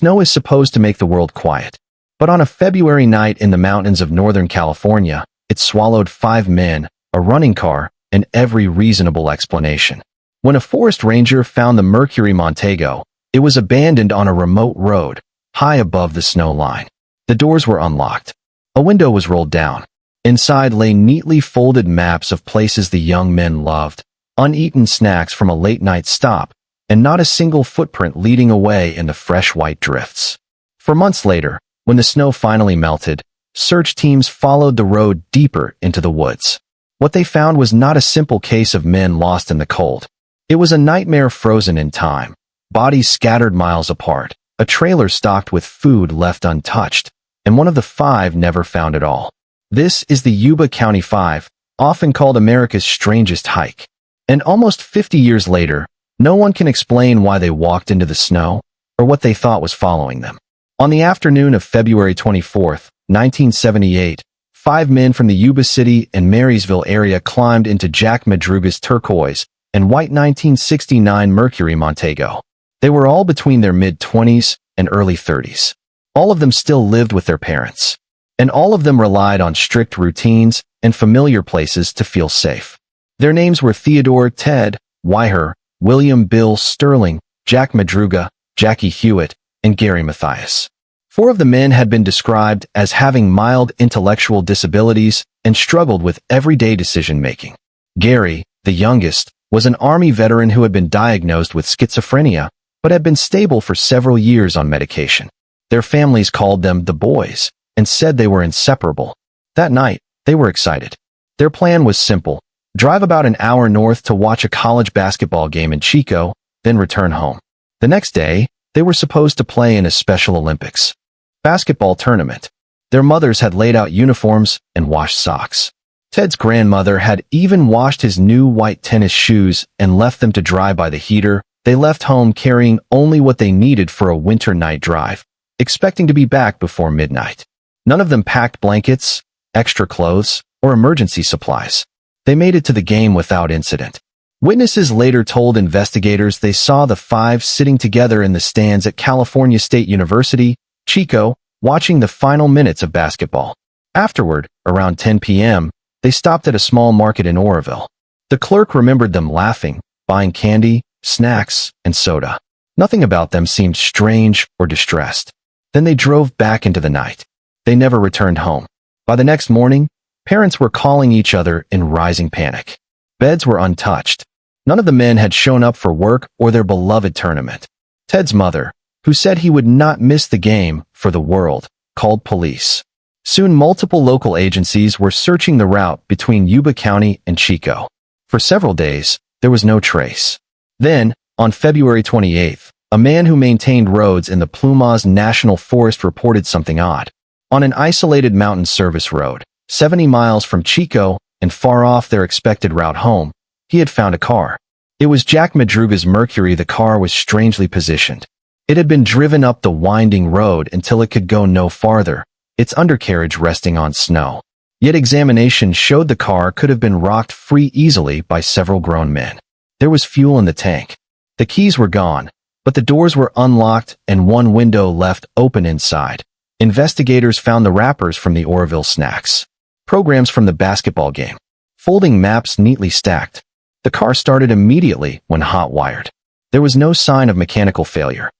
Snow is supposed to make the world quiet. But on a February night in the mountains of Northern California, it swallowed 5 men, a running car, and every reasonable explanation. When a forest ranger found the Mercury Montego, it was abandoned on a remote road, high above the snow line. The doors were unlocked. A window was rolled down. Inside lay neatly folded maps of places the young men loved, uneaten snacks from a late-night stop, and not a single footprint leading away in the fresh white drifts. For months later, when the snow finally melted, search teams followed the road deeper into the woods. What they found was not a simple case of men lost in the cold. It was a nightmare frozen in time, bodies scattered miles apart, a trailer stocked with food left untouched, and one of the 5 never found at all. This is the Yuba County Five, often called America's strangest hike. And almost 50 years later, no one can explain why they walked into the snow or what they thought was following them. On the afternoon of February 24, 1978, 5 men from the Yuba City and Marysville area climbed into Jack Madruga's turquoise and white 1969 Mercury Montego. They were all between their mid-20s and early 30s. All of them still lived with their parents. And all of them relied on strict routines and familiar places to feel safe. Their names were Theodore Ted Weiher, William Bill Sterling, Jack Madruga, Jackie Huett, and Gary Mathias. 4 of the men had been described as having mild intellectual disabilities and struggled with everyday decision-making. Gary, the youngest, was an Army veteran who had been diagnosed with schizophrenia, but had been stable for several years on medication. Their families called them the boys and said they were inseparable. That night, they were excited. Their plan was simple: drive about an hour north to watch a college basketball game in Chico, then return home. The next day, they were supposed to play in a Special Olympics basketball tournament. Their mothers had laid out uniforms and washed socks. Ted's grandmother had even washed his new white tennis shoes and left them to dry by the heater. They left home carrying only what they needed for a winter night drive, expecting to be back before midnight. None of them packed blankets, extra clothes, or emergency supplies. They made it to the game without incident. Witnesses later told investigators they saw the 5 sitting together in the stands at California State University, Chico, watching the final minutes of basketball. Afterward, around 10 p.m., they stopped at a small market in Oroville. The clerk remembered them laughing, buying candy, snacks, and soda. Nothing about them seemed strange or distressed. Then they drove back into the night. They never returned home. By the next morning, parents were calling each other in rising panic. Beds were untouched. None of the men had shown up for work or their beloved tournament. Ted's mother, who said he would not miss the game for the world, called police. Soon multiple local agencies were searching the route between Yuba County and Chico. For several days, there was no trace. Then, on February 28th, a man who maintained roads in the Plumas National Forest reported something odd. On an isolated mountain service road, 70 miles from Chico and far off their expected route home, he had found a car. It was Jack Madruga's Mercury. The car was strangely positioned. It had been driven up the winding road until it could go no farther, its undercarriage resting on snow. Yet examination showed the car could have been rocked free easily by several grown men. There was fuel in the tank. The keys were gone, but the doors were unlocked and one window left open inside. Investigators found the wrappers from the Oroville snacks, programs from the basketball game, folding maps neatly stacked. The car started immediately when hot-wired. There was no sign of mechanical failure.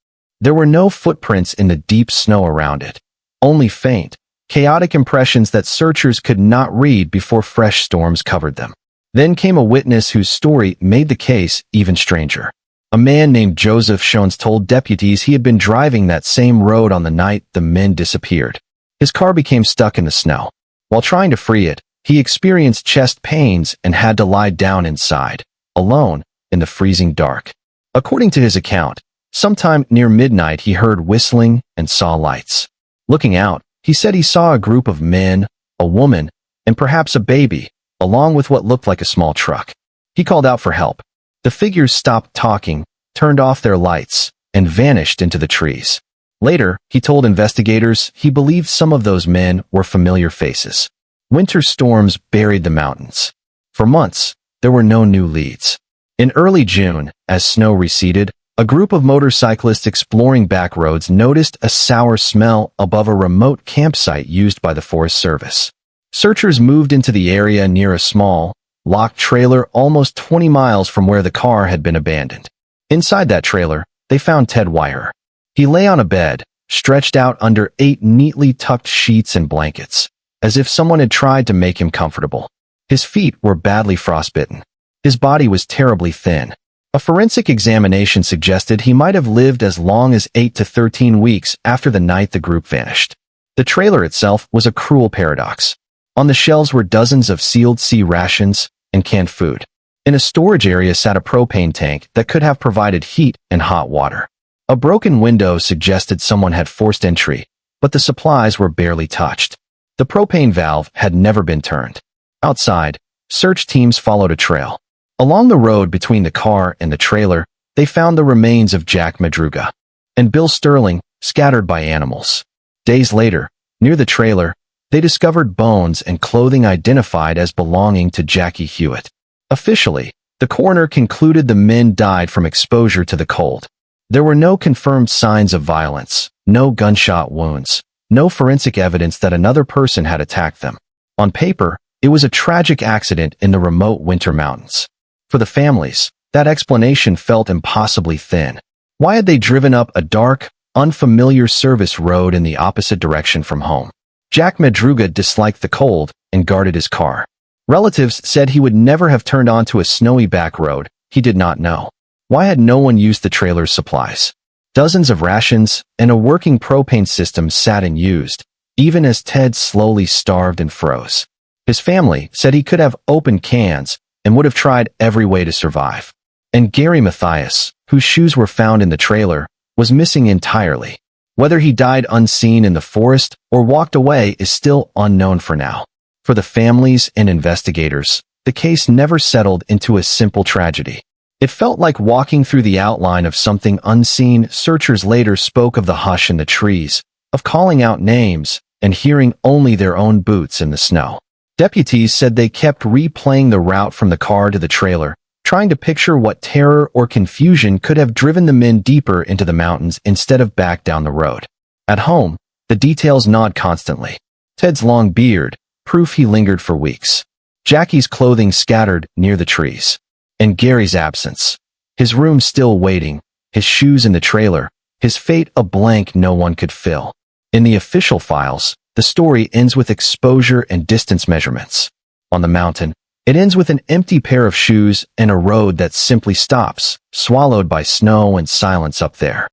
There were no footprints in the deep snow around it, only faint, chaotic impressions that searchers could not read before fresh storms covered them. Then came a witness whose story made the case even stranger. A man named Joseph Shones told deputies he had been driving that same road on the night the men disappeared. His car became stuck in the snow. While trying to free it, he experienced chest pains and had to lie down inside, alone, in the freezing dark. According to his account, sometime near midnight he heard whistling and saw lights. Looking out, he said he saw a group of men, a woman, and perhaps a baby, along with what looked like a small truck. He called out for help. The figures stopped talking, turned off their lights, and vanished into the trees. Later, he told investigators he believed some of those men were familiar faces. Winter storms buried the mountains. For months, there were no new leads. In early June, as snow receded, A group of motorcyclists exploring back roads noticed a sour smell above a remote campsite used by the Forest Service. Searchers moved into the area near a small, locked trailer almost 20 miles from where the car had been abandoned. Inside that trailer, they found Ted Weiher. He lay on a bed, stretched out under 8 neatly tucked sheets and blankets, as if someone had tried to make him comfortable. His feet were badly frostbitten. His body was terribly thin. A forensic examination suggested he might have lived as long as 8 to 13 weeks after the night the group vanished. The trailer itself was a cruel paradox. On the shelves were dozens of sealed sea rations and canned food. In a storage area sat a propane tank that could have provided heat and hot water. A broken window suggested someone had forced entry, but the supplies were barely touched. The propane valve had never been turned. Outside, search teams followed a trail. Along the road between the car and the trailer, they found the remains of Jack Madruga and Bill Sterling scattered by animals. Days later, near the trailer, they discovered bones and clothing identified as belonging to Jackie Huett. Officially, the coroner concluded the men died from exposure to the cold. There were no confirmed signs of violence, no gunshot wounds, no forensic evidence that another person had attacked them. On paper, it was a tragic accident in the remote winter mountains. For the families, that explanation felt impossibly thin. Why had they driven up a dark, unfamiliar service road in the opposite direction from home? Jack Madruga disliked the cold and guarded his car. Relatives said he would never have turned onto a snowy back road. He did not know. Why had no one used the trailer's supplies? Dozens of rations and a working propane system sat unused, even as Ted slowly starved and froze. His family said he could have opened cans and would have tried every way to survive. And Gary Mathias, whose shoes were found in the trailer, was missing entirely. Whether he died unseen in the forest or walked away is still unknown for now. For the families and investigators, the case never settled into a simple tragedy. It felt like walking through the outline of something unseen. Searchers later spoke of the hush in the trees, of calling out names, and hearing only their own boots in the snow. Deputies said they kept replaying the route from the car to the trailer, trying to picture what terror or confusion could have driven the men deeper into the mountains instead of back down the road. At home, the details gnawed constantly. Ted's long beard, proof he lingered for weeks. Jackie's clothing scattered near the trees. And Gary's absence. His room still waiting, his shoes in the trailer, his fate a blank no one could fill. In the official files, the story ends with exposure and distance measurements. On the mountain, it ends with an empty pair of shoes and a road that simply stops, swallowed by snow and silence up there.